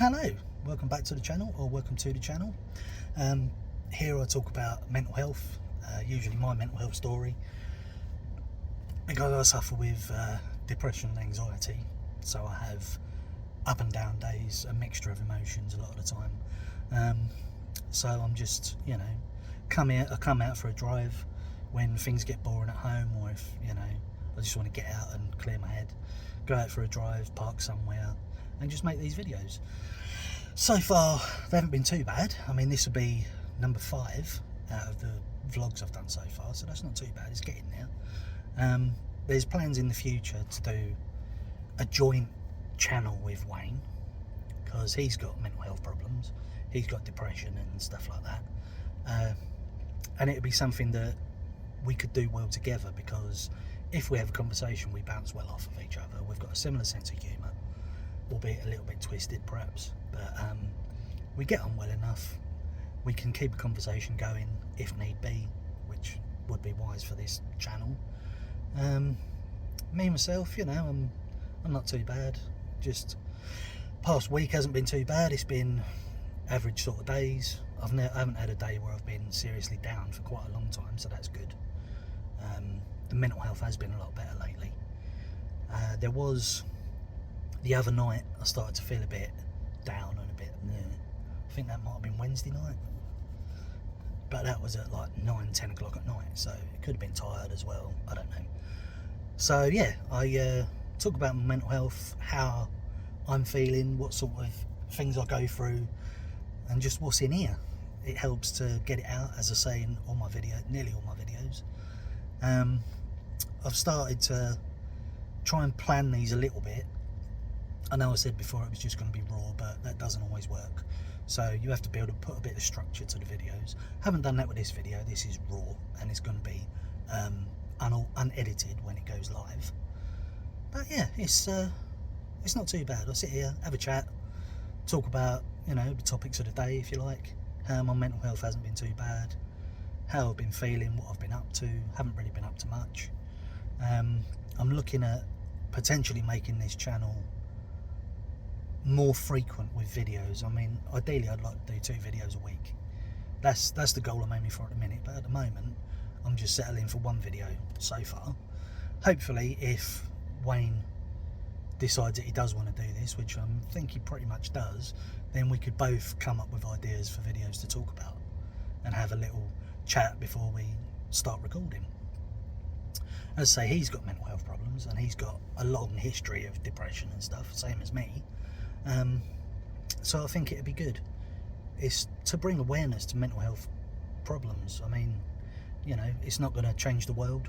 Hello, welcome back to the channel, or welcome to the channel. Here I talk about mental health, usually my mental health story, because I suffer with depression and anxiety, so I have up and down days, a mixture of emotions a lot of the time. So I'm just, I come out for a drive when things get boring at home, or if, I just want to get out and clear my head, go out for a drive, park somewhere, and just make these videos. So far, they haven't been too bad. I mean, this will be number 5 out of the vlogs I've done so far, so that's not too bad. It's getting there. There's plans in the future to do a joint channel with Wayne, because he's got mental health problems, he's got depression and stuff like that, and it'd be something that we could do well together, because if we have a conversation, we bounce well off of each other. We've got a similar sense of humour, albeit a little bit twisted perhaps, but we get on well enough. We can keep a conversation going if need be, which would be wise for this channel. Me myself, I'm not too bad. Just past week hasn't been too bad. It's been average sort of days. I haven't had a day where I've been seriously down for quite a long time, so that's good. The mental health has been a lot better lately. There was the other night I started to feel a bit down and a bit I think that might have been Wednesday night, but that was at like 9-10 o'clock at night, so it could have been tired as well, I don't know. So yeah, I talk about my mental health, how I'm feeling, what sort of things I go through, and just what's in here. It helps to get it out, as I say in all my nearly all my videos. I've started to try and plan these a little bit. I know I said before it was just going to be raw, but that doesn't always work. So you have to be able to put a bit of structure to the videos. Haven't done that with this video. This is raw, and it's going to be unedited when it goes live. But yeah, it's not too bad. I sit here, have a chat, talk about the topics of the day, if you like. How my mental health hasn't been too bad, how I've been feeling, what I've been up to. Haven't really been up to much. I'm looking at potentially making this channel more frequent with videos. I mean, ideally I'd like to do 2 videos a week. That's the goal I'm aiming for at the minute, but at the moment I'm just settling for 1 video so far. Hopefully, if Wayne decides that he does want to do this, which I think he pretty much does, then we could both come up with ideas for videos to talk about and have a little chat before we start recording. As I say, he's got mental health problems and he's got a long history of depression and stuff, same as me. So I think it'd be good. It's to bring awareness to mental health problems. I mean, it's not going to change the world.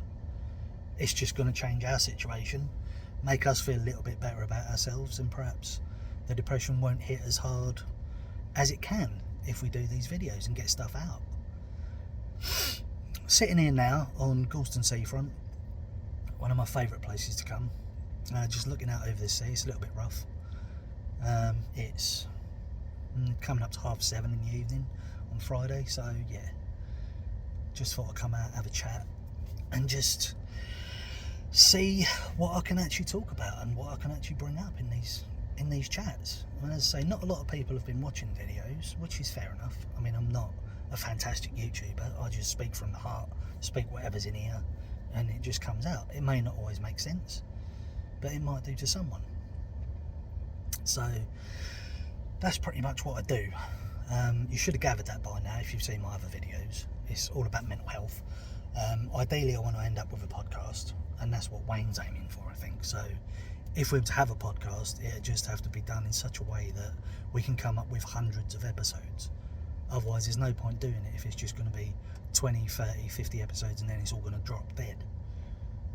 It's just going to change our situation, make us feel a little bit better about ourselves, and perhaps the depression won't hit as hard as it can if we do these videos and get stuff out. Sitting here now on Gorleston Seafront, one of my favourite places to come, just looking out over the sea. It's a little bit rough. It's coming up to 7:30 in the evening on Friday, so yeah, just thought I'd come out, have a chat, and just see what I can actually talk about and what I can actually bring up in these chats. And as I say, not a lot of people have been watching videos, which is fair enough. I mean, I'm not a fantastic YouTuber. I just speak from the heart, speak whatever's in here, and it just comes out. It may not always make sense, but it might do to someone. So that's pretty much what I do. You should have gathered that by now if you've seen my other videos. It's all about mental health. Ideally I want to end up with a podcast, and that's what Wayne's aiming for, I think. So if we were to have a podcast, it'd just have to be done in such a way that we can come up with hundreds of episodes. Otherwise there's no point doing it if it's just going to be 20, 30, 50 episodes and then it's all going to drop dead.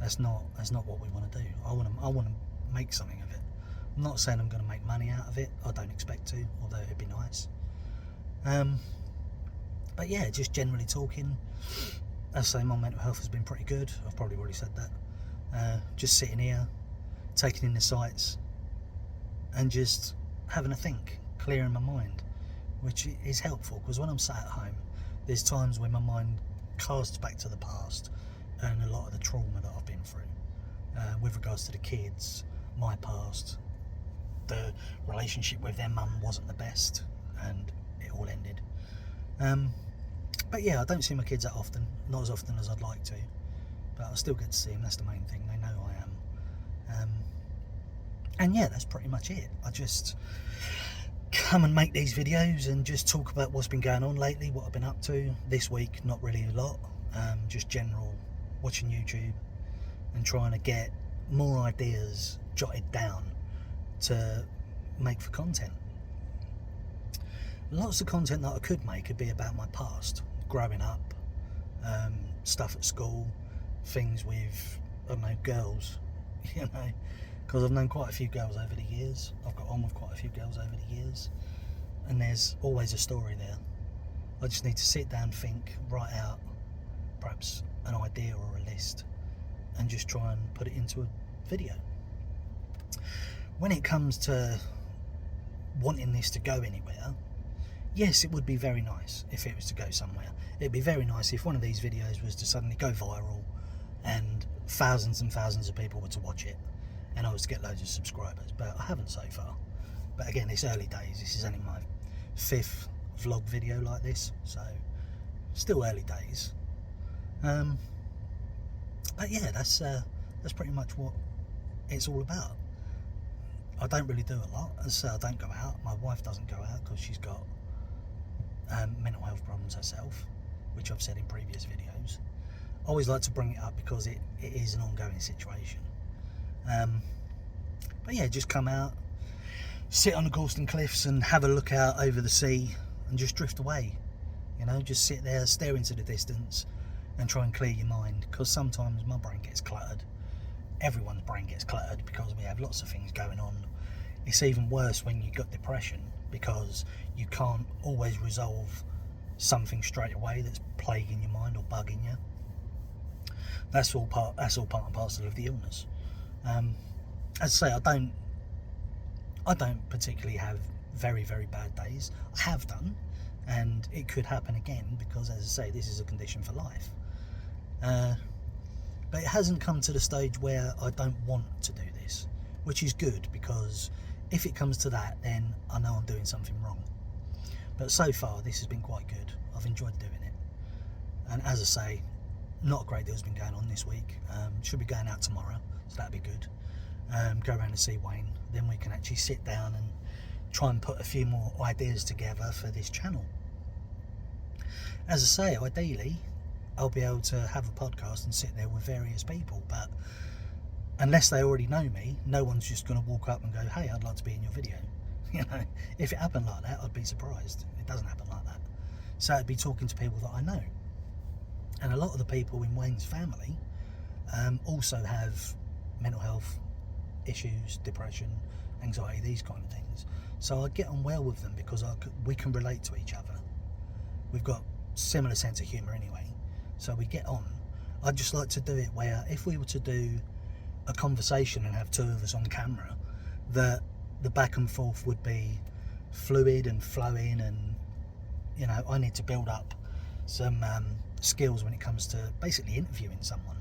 That's not what we want to do. I want to make something of it. I'm not saying I'm going to make money out of it. I don't expect to, although it'd be nice. But yeah, just generally talking. As I say, my mental health has been pretty good. I've probably already said that. Just sitting here, taking in the sights, and just having a think, clearing my mind, which is helpful, because when I'm sat at home, there's times when my mind casts back to the past and a lot of the trauma that I've been through with regards to the kids, my past, the relationship with their mum wasn't the best, and it all ended. But yeah, I don't see my kids that often, not as often as I'd like to, but I still get to see them. That's the main thing. They know I am. And yeah, that's pretty much it. I just come and make these videos and just talk about what's been going on lately, what I've been up to. This week, not really a lot, just general watching YouTube and trying to get more ideas jotted down to make for content. Lots of content that I could make would be about my past, growing up, stuff at school, things with, I don't know, girls, you know, because I've known quite a few girls over the years. I've got on with quite a few girls over the years, and there's always a story there. I just need to sit down, think, write out perhaps an idea or a list, and just try and put it into a video. When it comes to wanting this to go anywhere, yes, it would be very nice if it was to go somewhere. It'd be very nice if one of these videos was to suddenly go viral and thousands and thousands of people were to watch it and I was to get loads of subscribers, but I haven't so far. But again, it's early days. This is only my 5th vlog video like this, so still early days. But yeah, that's pretty much what it's all about. I don't really do a lot. As I say, I don't go out. My wife doesn't go out because she's got mental health problems herself, which I've said in previous videos. I always like to bring it up because it is an ongoing situation. But yeah, just come out, sit on the Gorleston Cliffs and have a look out over the sea and just drift away. You know, just sit there, stare into the distance and try and clear your mind, because sometimes my brain gets cluttered. Everyone's brain gets cluttered because we have lots of things going on. It's even worse when you've got depression because you can't always resolve something straight away that's plaguing your mind or bugging you. That's all part and parcel of the illness. As I say, I don't particularly have very, very bad days. I have done, and it could happen again because, as I say, this is a condition for life. But it hasn't come to the stage where I don't want to do this, which is good, because if it comes to that, then I know I'm doing something wrong. But so far, this has been quite good. I've enjoyed doing it. And as I say, not a great deal's been going on this week. Should be going out tomorrow, so that'd be good. Go around and see Wayne. Then we can actually sit down and try and put a few more ideas together for this channel. As I say, ideally, I'll be able to have a podcast and sit there with various people, but unless they already know me, no one's just going to walk up and go, hey, I'd like to be in your video. You know, if it happened like that, I'd be surprised. It doesn't happen like that. So I'd be talking to people that I know. And a lot of the people in Wayne's family also have mental health issues, depression, anxiety, these kind of things. So I get on well with them because we can relate to each other. We've got similar sense of humour anyway, so we get on. I'd just like to do it where if we were to do a conversation and have two of us on camera, that the back and forth would be fluid and flowing, and you know, I need to build up some skills when it comes to basically interviewing someone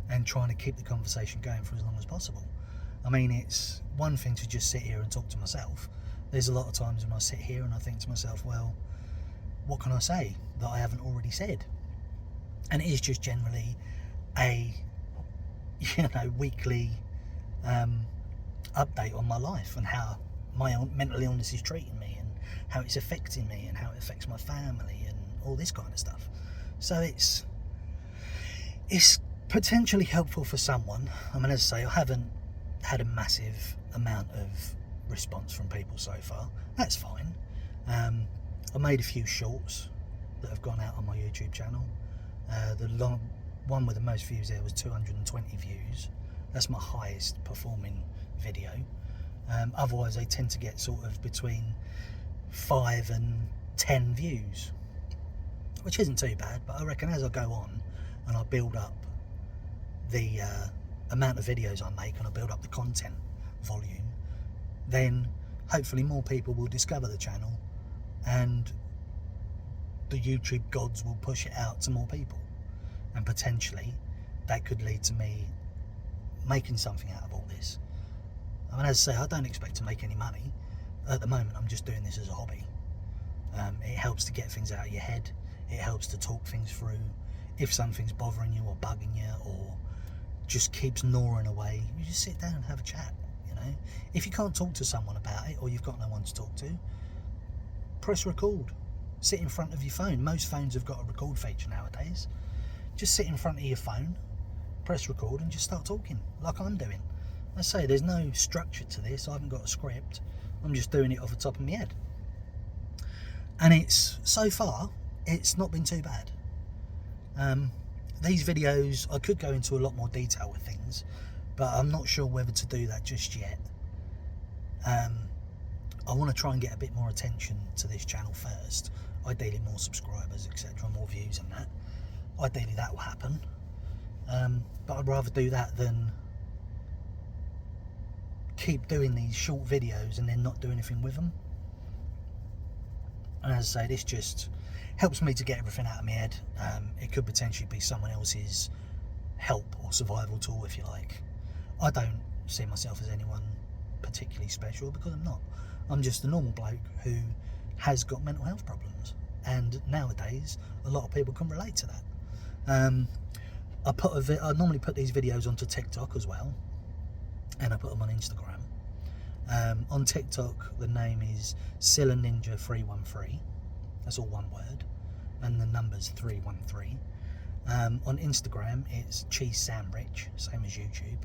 and trying to keep the conversation going for as long as possible. I mean, it's one thing to just sit here and talk to myself. There's a lot of times when I sit here and I think to myself, well, what can I say that I haven't already said? And it is just generally a, you know, weekly update on my life and how my mental illness is treating me and how it's affecting me and how it affects my family and all this kind of stuff. So it's potentially helpful for someone. I mean, as I say, I haven't had a massive amount of response from people so far. That's fine. I made a few shorts that have gone out on my YouTube channel. The one with the most views there was 220 views. That's my highest performing video. Otherwise they tend to get sort of between 5 and 10 views, which isn't too bad, but I reckon as I go on and I build up the amount of videos I make and I build up the content volume, then hopefully more people will discover the channel and the YouTube gods will push it out to more people, and potentially that could lead to me making something out of all this. I mean, as I say, I don't expect to make any money. At the moment, I'm just doing this as a hobby. It helps to get things out of your head. It helps to talk things through. If something's bothering you or bugging you or just keeps gnawing away, you just sit down and have a chat, you know. If you can't talk to someone about it or you've got no one to talk to, press record. Sit in front of your phone. Most phones have got a record feature nowadays. Just sit in front of your phone, press record and just start talking like I'm doing. I say there's no structure to this. I haven't got a script. I'm just doing it off the top of my head. And so far, it's not been too bad. These videos, I could go into a lot more detail with things, but I'm not sure whether to do that just yet. I want to try and get a bit more attention to this channel first. Ideally more subscribers, etc., more views and that. Ideally that will happen. But I'd rather do that than keep doing these short videos and then not do anything with them. And as I say, this just helps me to get everything out of my head. It could potentially be someone else's help or survival tool, if you like. I don't see myself as anyone particularly special because I'm not. I'm just a normal bloke who has got mental health problems, and nowadays a lot of people can relate to that. I normally put these videos onto TikTok as well, and I put them on Instagram. On TikTok, the name is SillaNinja313. That's all one word, and the number's 313. On Instagram, it's Cheese Sandwich, same as YouTube.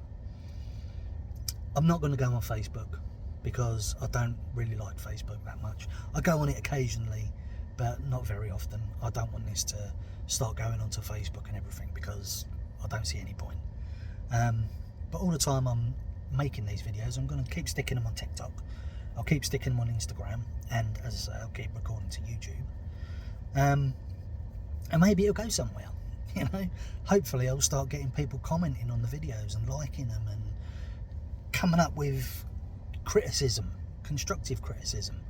I'm not going to go on Facebook because I don't really like Facebook that much. I go on it occasionally, but not very often. I don't want this to start going onto Facebook and everything because I don't see any point. But all the time I'm making these videos, I'm going to keep sticking them on TikTok. I'll keep sticking them on Instagram, and as I say, I'll keep recording to YouTube. And maybe it'll go somewhere, you know. Hopefully I'll start getting people commenting on the videos and liking them and coming up with criticism, constructive criticism,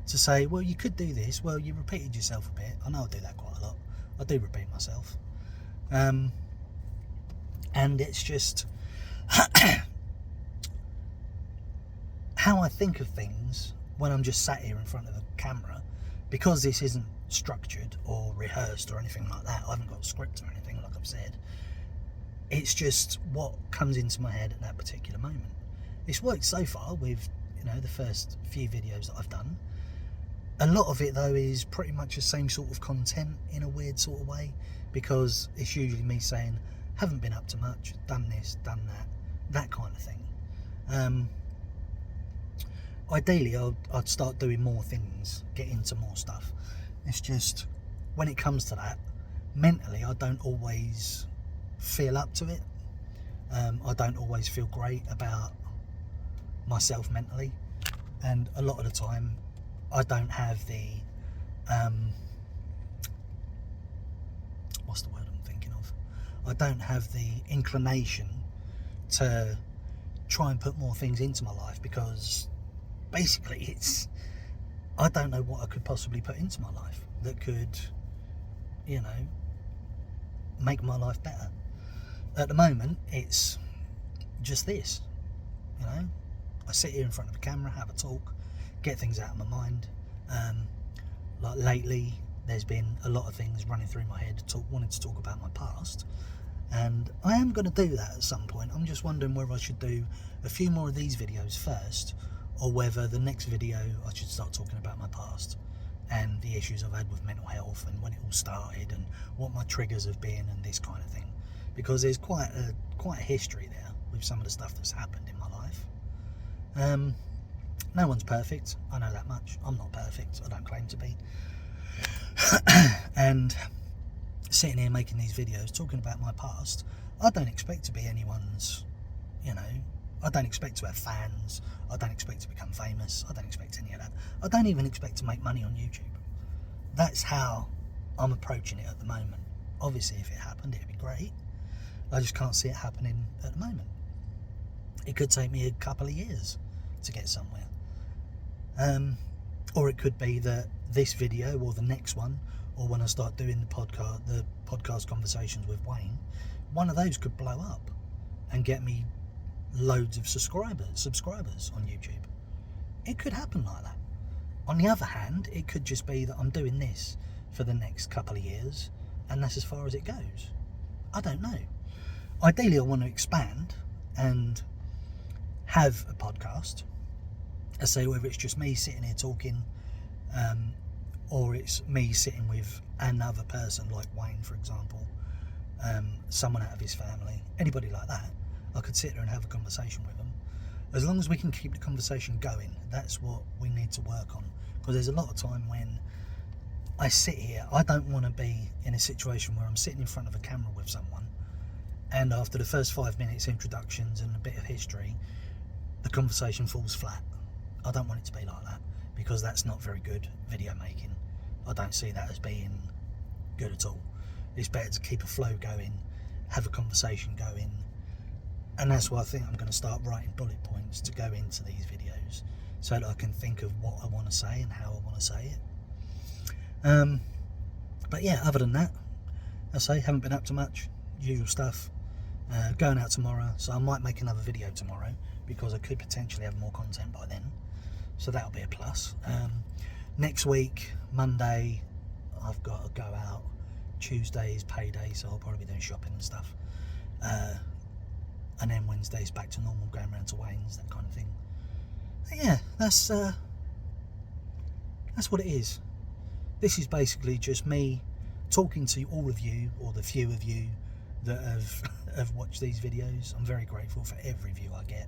to say, well, you could do this, well, you repeated yourself a bit. I know I do that quite a lot. I do repeat myself. And it's just how I think of things when I'm just sat here in front of the camera, because this isn't structured or rehearsed or anything like that. I haven't got a script or anything, like I've said. It's just what comes into my head at that particular moment. It's worked so far with, you know, the first few videos that I've done. A lot of it though is pretty much the same sort of content in a weird sort of way, because it's usually me saying, haven't been up to much, done this, done that kind of thing. Ideally I'd start doing more things, get into more stuff. It's just, when it comes to that, mentally I don't always feel up to it. I don't always feel great about myself mentally, and a lot of the time I don't have the what's the word I'm thinking of? I don't have the inclination to try and put more things into my life, because basically I don't know what I could possibly put into my life that could, you know, make my life better. At the moment it's just this, you know. I sit here in front of a camera, have a talk, get things out of my mind. Like lately there's been a lot of things running through my head, wanting to talk about my past, and I am going to do that at some point. I'm just wondering whether I should do a few more of these videos first, or whether the next video I should start talking about my past and the issues I've had with mental health and when it all started and what my triggers have been and this kind of thing, because there's quite a history there with some of the stuff that's happened in my life. No one's perfect, I know that much. I'm not perfect, I don't claim to be. And sitting here making these videos talking about my past, I don't expect to be anyone's, you know, I don't expect to have fans, I don't expect to become famous, I don't expect any of that. I don't even expect to make money on YouTube. That's how I'm approaching it at the moment. Obviously if it happened it'd be great, I just can't see it happening at the moment. It could take me a couple of years to get somewhere. Or it could be that this video or the next one, or when I start doing the podcast conversations with Wayne, one of those could blow up and get me loads of subscribers on YouTube. It could happen like that. On the other hand, it could just be that I'm doing this for the next couple of years and that's as far as it goes. I don't know. Ideally, I want to expand and have a podcast. I say whether it's just me sitting here talking, or it's me sitting with another person like Wayne, for example, someone out of his family, anybody like that. I could sit there and have a conversation with them. As long as we can keep the conversation going, that's what we need to work on. Because there's a lot of time when I sit here, I don't want to be in a situation where I'm sitting in front of a camera with someone and after the first 5 minutes introductions and a bit of history, the conversation falls flat. I don't want it to be like that, because that's not very good video making. I don't see that as being good at all. It's better to keep a flow going, have a conversation going, and that's why I think I'm going to start writing bullet points to go into these videos so that I can think of what I want to say and how I want to say it. But yeah, other than that, I say haven't been up to much, usual stuff. Going out tomorrow, so I might make another video tomorrow because I could potentially have more content by then, so that'll be a plus. Next week, Monday, I've got to go out. Tuesday is payday, so I'll probably be doing shopping and stuff, and then Wednesday's back to normal, going around to Wayne's, that kind of thing. But yeah, that's what it is. This is basically just me talking to all of you, or the few of you that have watched these videos. I'm very grateful for every view I get.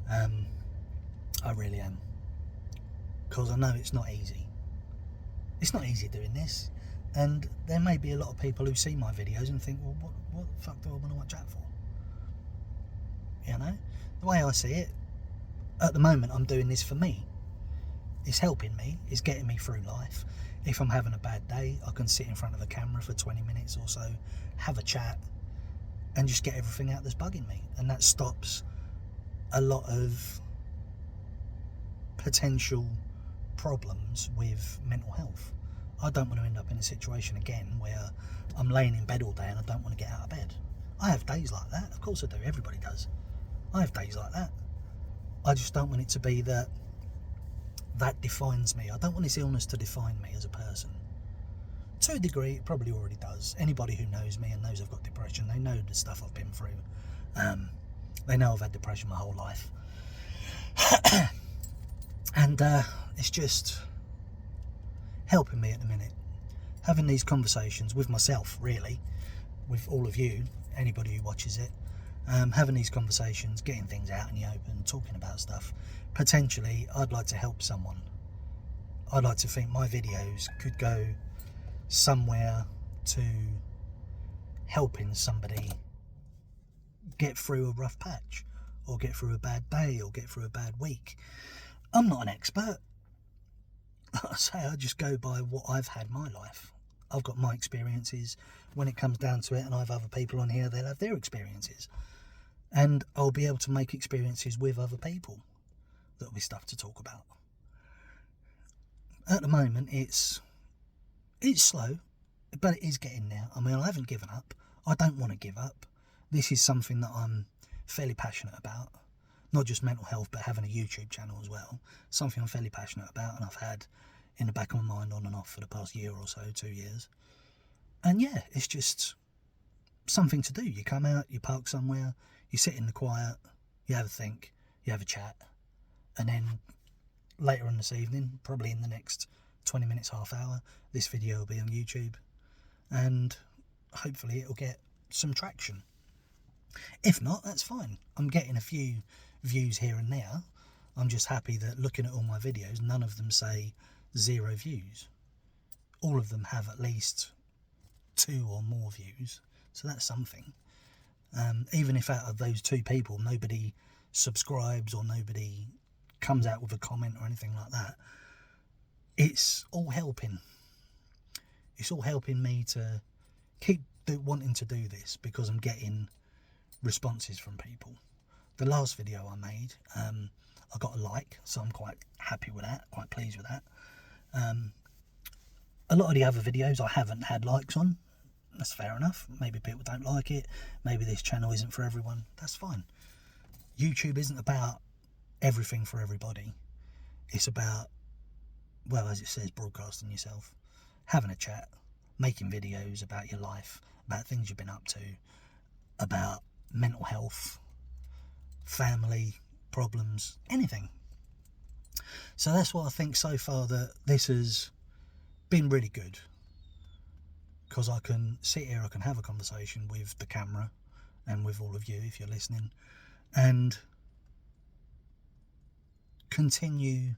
I really am, because I know it's not easy. It's not easy doing this, and there may be a lot of people who see my videos and think, well, what the fuck do I want to watch that for? You know, the way I see it, at the moment I'm doing this for me. It's helping me, it's getting me through life. If I'm having a bad day, I can sit in front of a camera for 20 minutes or so, have a chat, and just get everything out that's bugging me. And that stops a lot of potential problems with mental health. I don't want to end up in a situation again where I'm laying in bed all day and I don't want to get out of bed. I have days like that, of course I do, everybody does. I have days like that. I just don't want it to be that defines me. I don't want this illness to define me as a person. To a degree, it probably already does. Anybody who knows me and knows I've got depression, they know the stuff I've been through. They know I've had depression my whole life. And it's just helping me at the minute. Having these conversations with myself, really, with all of you, anybody who watches it, having these conversations, getting things out in the open, talking about stuff. Potentially, I'd like to help someone. I'd like to think my videos could go somewhere to helping somebody get through a rough patch, or get through a bad day, or get through a bad week. I'm not an expert. Like I say, I just go by what I've had in my life. I've got my experiences. When it comes down to it, and I have other people on here, they'll have their experiences. And I'll be able to make experiences with other people. That'll be stuff to talk about. At the moment, it's slow, but it is getting there. I mean, I haven't given up. I don't want to give up. This is something that I'm fairly passionate about. Not just mental health, but having a YouTube channel as well. Something I'm fairly passionate about, and I've had in the back of my mind on and off for the past year or so, 2 years. And yeah, it's just something to do. You come out, you park somewhere, you sit in the quiet, you have a think, you have a chat, and then later on this evening, probably in the next 20 minutes, half hour, this video will be on YouTube, and hopefully it'll get some traction. If not, that's fine. I'm getting a few views here and there. I'm just happy that looking at all my videos, none of them say 0 views. All of them have at least 2 or more views, so that's something. Even if out of those 2 people nobody subscribes or nobody comes out with a comment or anything like that, it's all helping. It's all helping me to keep wanting to do this, because I'm getting responses from people. The last video I made, I got a like, so I'm quite happy with that, quite pleased with that. A lot of the other videos I haven't had likes on. That's fair enough. Maybe people don't like it. Maybe this channel isn't for everyone. That's fine. YouTube isn't about everything for everybody. It's about, well, as it says, broadcasting yourself, having a chat, making videos about your life, about things you've been up to, about mental health, family problems, anything. So that's what I think so far, that this has been really good, because I can sit here, I can have a conversation with the camera and with all of you if you're listening, and continue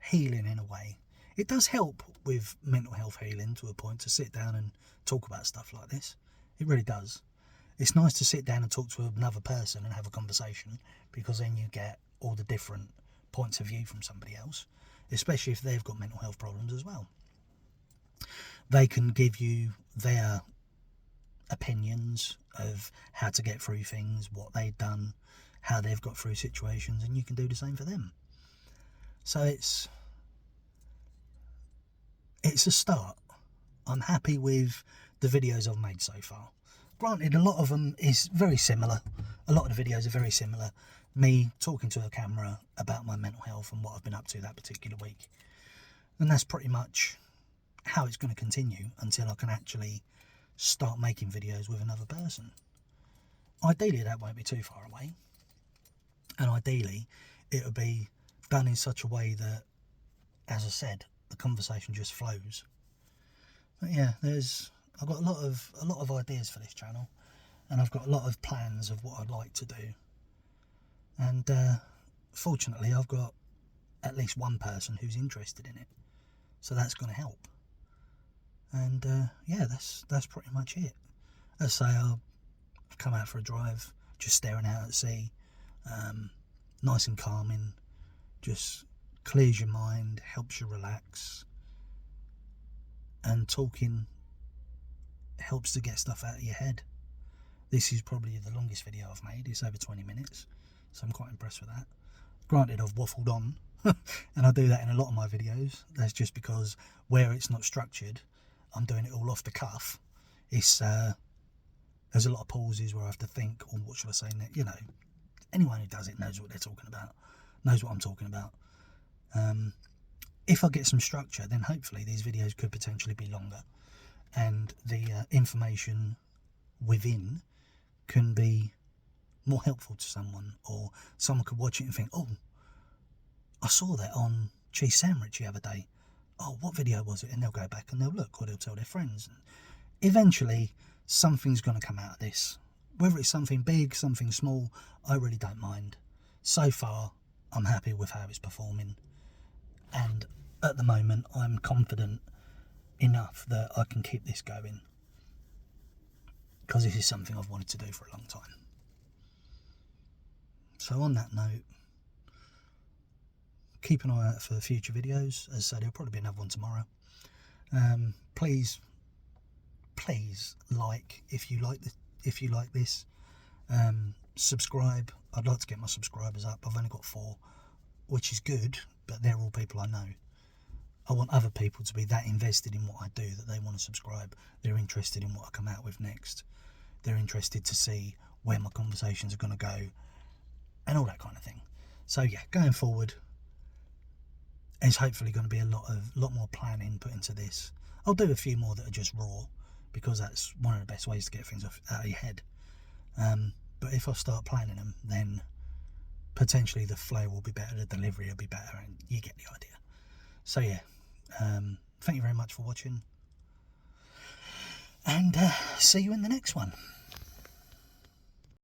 healing in a way. It does help with mental health healing to a point to sit down and talk about stuff like this. It really does. It's nice to sit down and talk to another person and have a conversation, because then you get all the different points of view from somebody else, especially if they've got mental health problems as well. They can give you their opinions of how to get through things, what they've done, how they've got through situations, and you can do the same for them. So it's a start. I'm happy with the videos I've made so far. Granted, a lot of them is very similar. A lot of the videos are very similar. Me talking to a camera about my mental health and what I've been up to that particular week. And that's pretty much how it's going to continue until I can actually start making videos with another person. Ideally, that won't be too far away. And ideally, it'll be done in such a way that, as I said, the conversation just flows. But yeah, I've got a lot of ideas for this channel, and I've got a lot of plans of what I'd like to do. And fortunately, I've got at least one person who's interested in it, so that's going to help. And yeah, that's pretty much it. As I say, I'll come out for a drive, just staring out at sea, nice and calming, just clears your mind, helps you relax, and talking helps to get stuff out of your head. This is probably the longest video I've made. It's over 20 minutes, so I'm quite impressed with that. Granted, I've waffled on, and I do that in a lot of my videos. That's just because where it's not structured, I'm doing it all off the cuff. It's there's a lot of pauses where I have to think, or what should I say next? You know, anyone who does it knows what they're talking about, knows what I'm talking about. If I get some structure, then hopefully these videos could potentially be longer, and the information within can be more helpful to someone, or someone could watch it and think, oh, I saw that on cheese sandwich the other day. Oh, what video was it? And they'll go back and they'll look, or they'll tell their friends. And eventually, something's going to come out of this. Whether it's something big, something small, I really don't mind. So far, I'm happy with how it's performing. And at the moment, I'm confident enough that I can keep this going, because this is something I've wanted to do for a long time. So on that note, keep an eye out for future videos. As I said, there'll probably be another one tomorrow. Please like if you like this. Subscribe. I'd like to get my subscribers up. I've only got 4, which is good, but they're all people I know. I want other people to be that invested in what I do that they want to subscribe. They're interested in what I come out with next. They're interested to see where my conversations are going to go, and all that kind of thing. So yeah, going forward, there's hopefully going to be a lot more planning put into this. I'll do a few more that are just raw, because that's one of the best ways to get things out of your head. But if I start planning them, then potentially the flow will be better, the delivery will be better, and you get the idea. So yeah, thank you very much for watching, and see you in the next one.